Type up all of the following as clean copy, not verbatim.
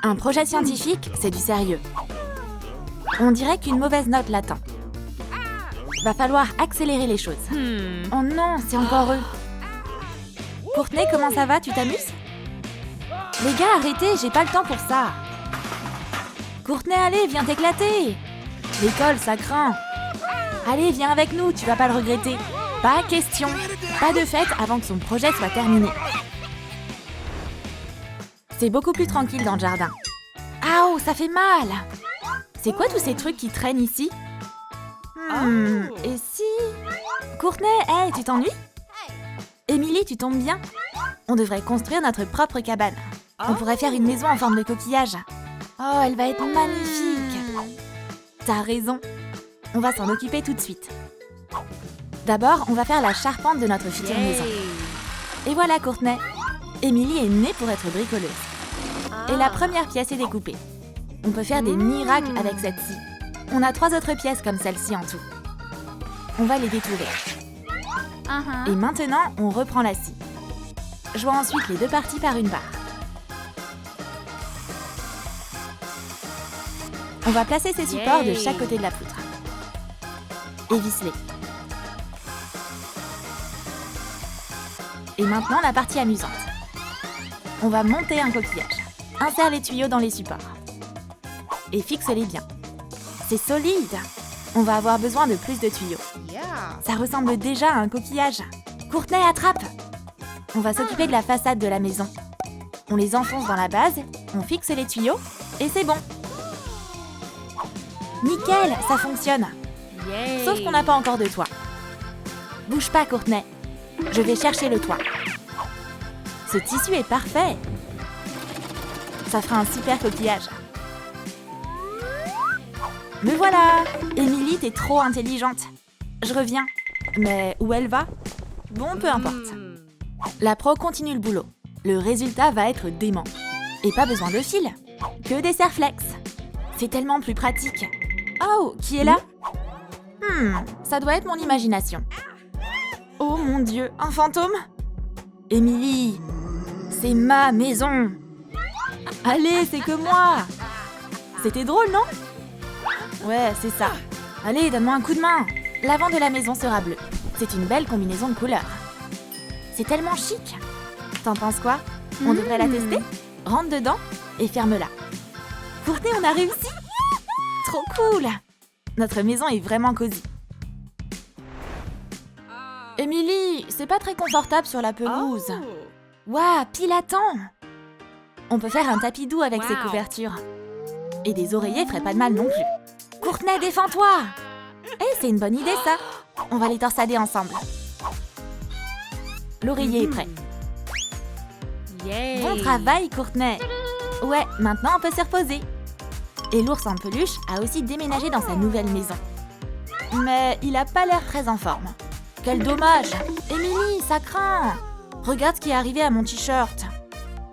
Un projet scientifique, c'est du sérieux. On dirait qu'une mauvaise note l'attend. Va falloir accélérer les choses. Oh non, c'est encore eux. Courtney, comment ça va? Tu t'amuses? Les gars, arrêtez, j'ai pas le temps pour ça. Courtney, allez, viens t'éclater. L'école, ça craint. Allez, viens avec nous, tu vas pas le regretter. Pas question. Pas de fête avant que son projet soit terminé. C'est beaucoup plus tranquille dans le jardin. Ah, ça fait mal. C'est quoi tous ces trucs qui traînent ici? Et si... Courtney, hey, tu t'ennuies? Émilie, tu tombes bien? On devrait construire notre propre cabane. On pourrait faire une maison en forme de coquillage. Oh, elle va être magnifique. T'as raison. On va s'en occuper tout de suite. D'abord, on va faire la charpente de notre future maison. Et voilà Courtney. Émilie est née pour être bricoleuse. Et la première pièce est découpée. On peut faire des miracles avec celle-ci. On a 3 autres pièces comme celle-ci en tout. On va les détourer. Et maintenant, on reprend la scie. Joins ensuite les 2 parties par une barre. On va placer ces supports de chaque côté de la poutre. Et visse-les. Et maintenant, la partie amusante. On va monter un coquillage. Insère les tuyaux dans les supports. Et fixe-les bien. C'est solide. On va avoir besoin de plus de tuyaux. Ça ressemble déjà à un coquillage. Courtney, attrape! On va s'occuper de la façade de la maison. On les enfonce dans la base, on fixe les tuyaux, et c'est bon. Nickel, ça fonctionne. Sauf qu'on n'a pas encore de toit. Bouge pas, Courtney. Je vais chercher le toit. Ce tissu est parfait. Ça fera un super coquillage. Me voilà! Émilie, t'es trop intelligente. Je reviens. Mais où elle va? Bon, peu importe. La pro continue le boulot. Le résultat va être dément. Et pas besoin de fil. Que des serflex. C'est tellement plus pratique. Oh, qui est là? Ça doit être mon imagination. Oh mon Dieu, un fantôme? Émilie, c'est ma maison. Allez, c'est que moi. C'était drôle, non? Ouais, c'est ça. Allez, donne-moi un coup de main. L'avant de la maison sera bleu. C'est une belle combinaison de couleurs. C'est tellement chic. T'en penses quoi? On devrait la tester? Rentre dedans et ferme-la. Courtney, on a réussi! Trop cool! Notre maison est vraiment cosy. Émilie, c'est pas très confortable sur la pelouse. Waouh, pile à temps! On peut faire un tapis doux avec ces couvertures. Et des oreillers feraient pas de mal non plus. Courtney, défends-toi! C'est une bonne idée, ça. On va les torsader ensemble. L'oreiller est prêt. Bon travail, Courtney. Ouais, maintenant on peut se reposer. Et l'ours en peluche a aussi déménagé dans sa nouvelle maison. Mais il a pas l'air très en forme. Quel dommage! Émilie, ça craint! Regarde ce qui est arrivé à mon t-shirt.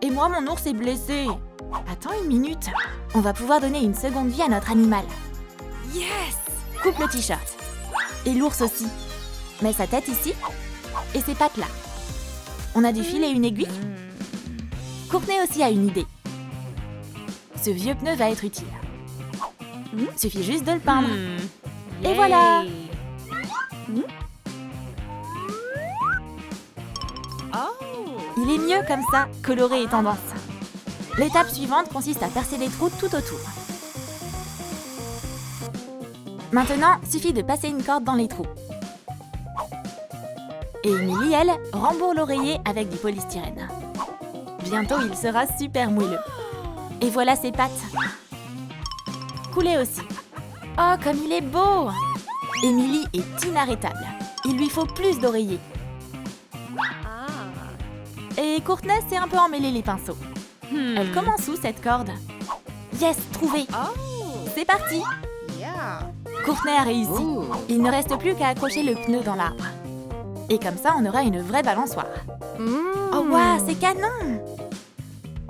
Et moi, mon ours est blessé. Attends une minute. On va pouvoir donner une seconde vie à notre animal. Yes! Coupe le t-shirt. Et l'ours aussi. Mets sa tête ici. Et ses pattes là. On a du fil et une aiguille. Courtney aussi a une idée. Ce vieux pneu va être utile. Suffit juste de le peindre. Et voilà! Il est mieux comme ça, coloré et tendance. L'étape suivante consiste à percer des trous tout autour. Maintenant, suffit de passer une corde dans les trous. Et Émilie, elle, rembourre l'oreiller avec du polystyrène. Bientôt, il sera super moelleux. Et voilà ses pattes. Coulé aussi. Oh, comme il est beau! Émilie est inarrêtable. Il lui faut plus d'oreillers. Et Courtney s'est un peu emmêlé les pinceaux. Elle commence où, cette corde? Yes, trouvé! C'est parti! Courtney a réussi. Il ne reste plus qu'à accrocher le pneu dans l'arbre. Et comme ça, on aura une vraie balançoire. Oh, waouh, c'est canon!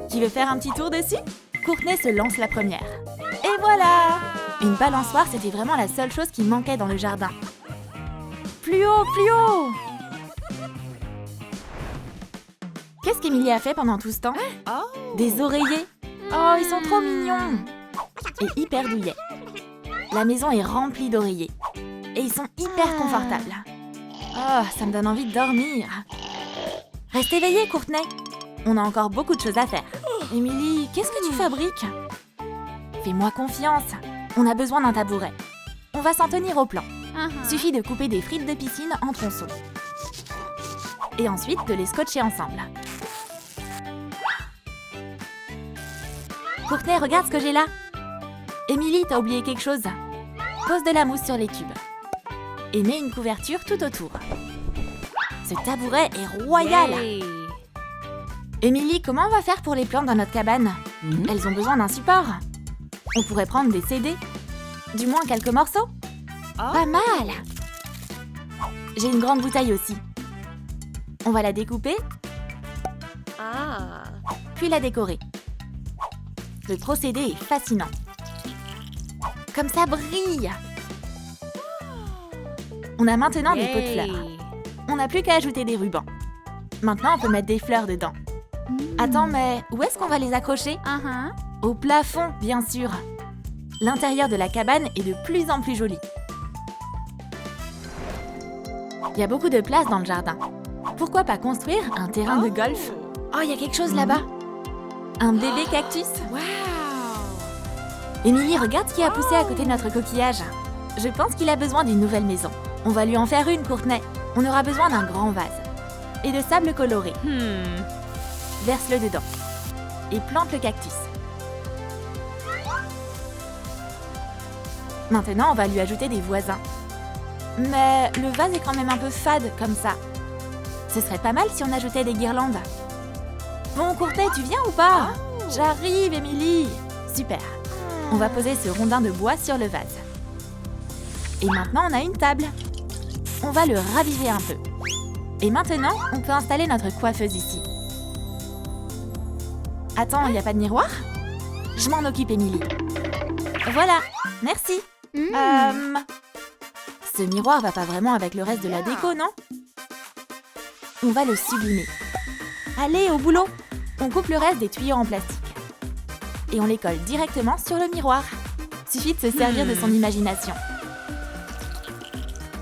Qui veut faire un petit tour dessus? Courtney se lance la première. Et voilà! Une balançoire, c'était vraiment la seule chose qui manquait dans le jardin. Plus haut, plus haut! Qu'est-ce qu'Émilie a fait pendant tout ce temps? Des oreillers? Oh, ils sont trop mignons et hyper douillets. La maison est remplie d'oreillers. Et ils sont hyper confortables. Oh, ça me donne envie de dormir. Reste éveillé, Courtney. On a encore beaucoup de choses à faire. Émilie, qu'est-ce que tu fabriques? Fais-moi confiance. On a besoin d'un tabouret. On va s'en tenir au plan. Suffit de couper des frites de piscine en tronçons. Et ensuite de les scotcher ensemble. Courtney, regarde ce que j'ai là. Émilie, t'as oublié quelque chose. Pose de la mousse sur les cubes. Et mets une couverture tout autour. Ce tabouret est royal. Émilie, comment on va faire pour les plantes dans notre cabane? Elles ont besoin d'un support. On pourrait prendre des CD. Du moins quelques morceaux. Pas mal. J'ai une grande bouteille aussi. On va la découper. Puis la décorer. Le procédé est fascinant. Comme ça brille. On a maintenant des pots de fleurs. On n'a plus qu'à ajouter des rubans. Maintenant, on peut mettre des fleurs dedans. Attends, mais où est-ce qu'on va les accrocher? Au plafond, bien sûr. L'intérieur de la cabane est de plus en plus joli. Il y a beaucoup de place dans le jardin. Pourquoi pas construire un terrain de golf? Oh, il y a quelque chose là-bas. Un bébé cactus. Émilie, regarde ce qui a poussé à côté de notre coquillage. Je pense qu'il a besoin d'une nouvelle maison. On va lui en faire une, Courtney. On aura besoin d'un grand vase. Et de sable coloré. Verse-le dedans. Et plante le cactus. Maintenant, on va lui ajouter des voisins. Mais le vase est quand même un peu fade, comme ça. Ce serait pas mal si on ajoutait des guirlandes. Bon, Courtney, tu viens ou pas? J'arrive, Émilie. Super. On va poser ce rondin de bois sur le vase. Et maintenant, on a une table. On va le raviver un peu. Et maintenant, on peut installer notre coiffeuse ici. Attends, il n'y a pas de miroir? Je m'en occupe, Émilie. Voilà, merci. Ce miroir va pas vraiment avec le reste de la déco, non? On va le sublimer. Allez, au boulot! On coupe le reste des tuyaux en plastique. Et on les colle directement sur le miroir. Suffit de se servir de son imagination.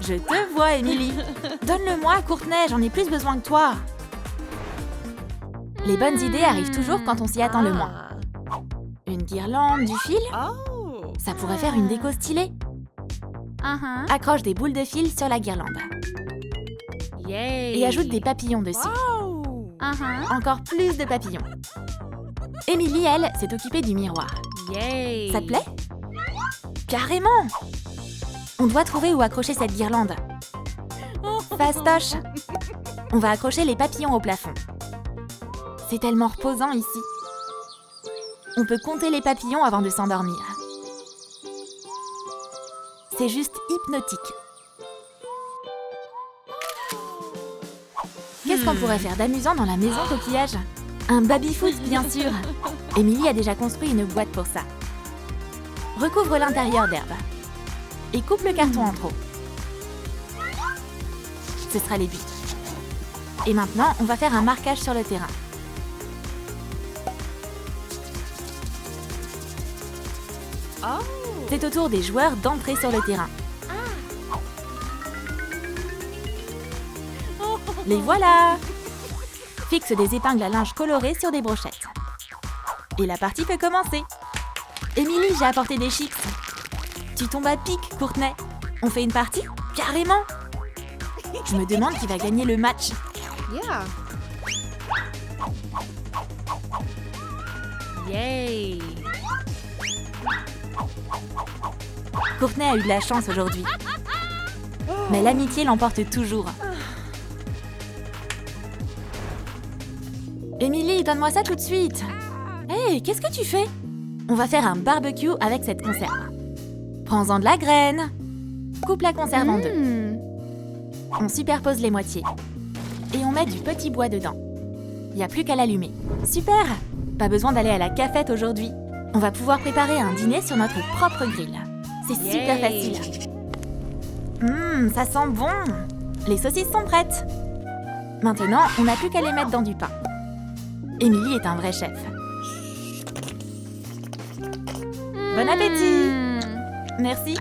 Je te vois, Émilie. Donne-le-moi, Courtney, j'en ai plus besoin que toi. Les bonnes idées arrivent toujours quand on s'y attend le moins. Une guirlande, du fil? Ça pourrait faire une déco stylée. Accroche des boules de fil sur la guirlande. Et ajoute des papillons dessus. Encore plus de papillons. Émilie, elle, s'est occupée du miroir. Ça te plaît? Carrément! On doit trouver où accrocher cette guirlande. Fastoche! On va accrocher les papillons au plafond. C'est tellement reposant ici. On peut compter les papillons avant de s'endormir. C'est juste hypnotique. Qu'est-ce qu'on pourrait faire d'amusant dans la maison coquillage? Un baby-foot, bien sûr. Émilie a déjà construit une boîte pour ça. Recouvre l'intérieur d'herbe. Et coupe le carton en trop. Ce sera les buts. Et maintenant, on va faire un marquage sur le terrain. C'est au tour des joueurs d'entrer sur le terrain. Les voilà! Fixe des épingles à linge colorées sur des brochettes. Et la partie peut commencer. Émilie, j'ai apporté des chips. Tu tombes à pic, Courtney. On fait une partie? Carrément! Je me demande qui va gagner le match. Courtney a eu de la chance aujourd'hui. Mais l'amitié l'emporte toujours. Émilie, donne-moi ça tout de suite. Hey, qu'est-ce que tu fais? On va faire un barbecue avec cette conserve. Prends-en de la graine. Coupe la conserve en deux. On superpose les moitiés. Et on met du petit bois dedans. Il n'y a plus qu'à l'allumer. Super! Pas besoin d'aller à la cafette aujourd'hui. On va pouvoir préparer un dîner sur notre propre grill. C'est super facile. Ça sent bon. Les saucisses sont prêtes. Maintenant, on n'a plus qu'à les mettre dans du pain. Émilie est un vrai chef. Bon appétit. Merci.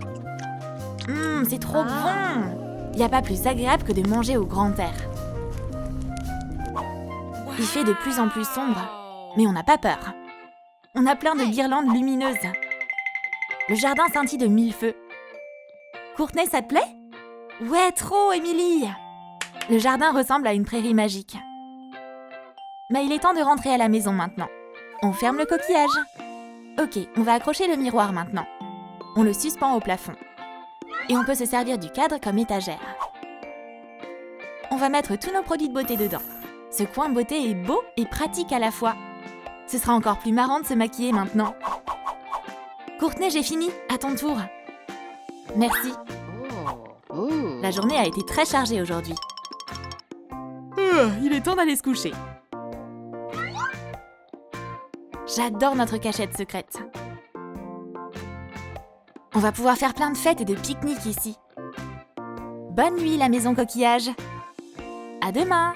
C'est trop bon. Il n'y a pas plus agréable que de manger au grand air. Il fait de plus en plus sombre, mais on n'a pas peur. On a plein de guirlandes lumineuses. Le jardin scintille de mille feux. Courtney, ça te plaît? Ouais, trop, Émilie! Le jardin ressemble à une prairie magique. Mais il est temps de rentrer à la maison maintenant. On ferme le coquillage. Ok, on va accrocher le miroir maintenant. On le suspend au plafond. Et on peut se servir du cadre comme étagère. On va mettre tous nos produits de beauté dedans. Ce coin beauté est beau et pratique à la fois. Ce sera encore plus marrant de se maquiller maintenant. Courtney, j'ai fini. À ton tour. Merci. La journée a été très chargée aujourd'hui. Il est temps d'aller se coucher. J'adore notre cachette secrète. On va pouvoir faire plein de fêtes et de pique-niques ici. Bonne nuit, la maison coquillage. À demain!